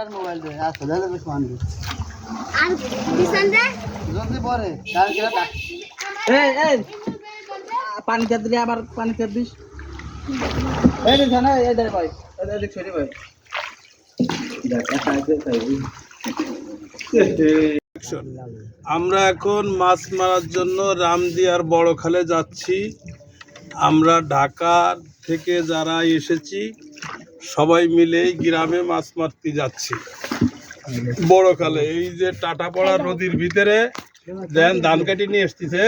আর mobile দে আসলে দাদা বেশ মানবি আর কিষান রে জলদি পরে কাল কেন ডাক এই পানি তে দিলে আবার পানি তে দিস এই রে জানা এই দে ভাই এই দেখ ছেড়ে ভাই দেখ এটা আইতে তাই আমরা এখন মাছ মারার জন্য রামদিয়ার বড় খালে যাচ্ছি। আমরা ঢাকা থেকে যারা এসেছি সবাই মিলে গ্রামে মাছ মারতে যাচ্ছি বড় খালে। এই যে টাটাপাড়া নদীর ভিতরে দেন ধান কাটি নিয়ে এসতেছে,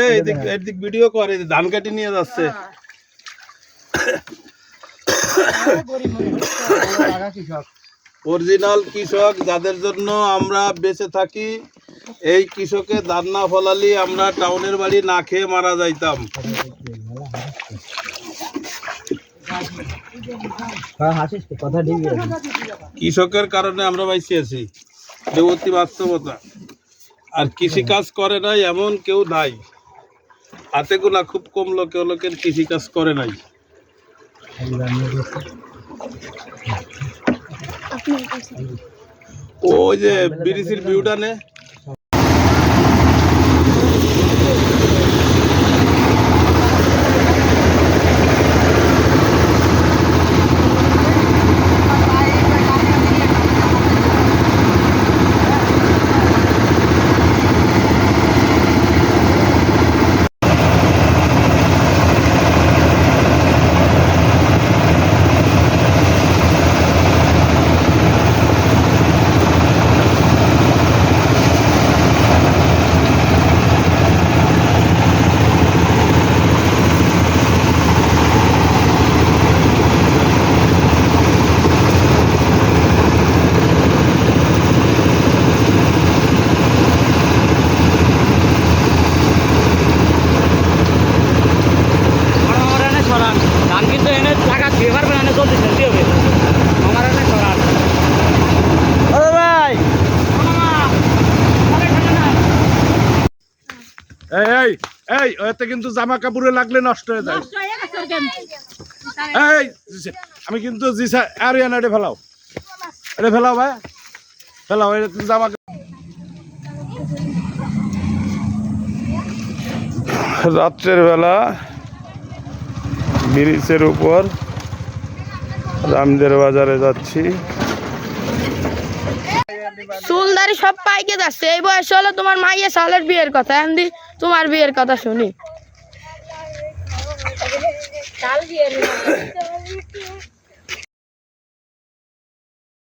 এদিক ভিডিও করে ধান কাটি নিয়ে যাচ্ছে। অরিজিনাল কৃষক যাদের জন্য আমরা বেঁচে থাকি, এই কৃষকের ধান না ফলালি আমরা টাউনের বাড়ি না খেয়ে মারা যাইতাম। কৃষকের কারণে আমরা বাইসে আছি, দেবতী বাস্তবতা। আর কৃষি কাজ করে নাই এমন কেউ নাই, হাতে গোনা খুব কম লোকের কৃষি কাজ করে নাই। ওই যে বিরিসির ভিউটা নে, এতে কিন্তু জামা কাপড়ে লাগলে নষ্ট হয়ে যায়। আমি কিন্তু এটা ফেলাও, এটা ফেলাও ভাই, ফেলাও জামা। রাত্রের বেলা ব্রিজের উপর রামদের বাজারে যাচ্ছি। চুলদারি সব পাইকে যাচ্ছে। এই বয়স হলো তোমার মাইয়া সালের বিয়ের কথা, এমনি তোমার বিয়ের কথা শুনি।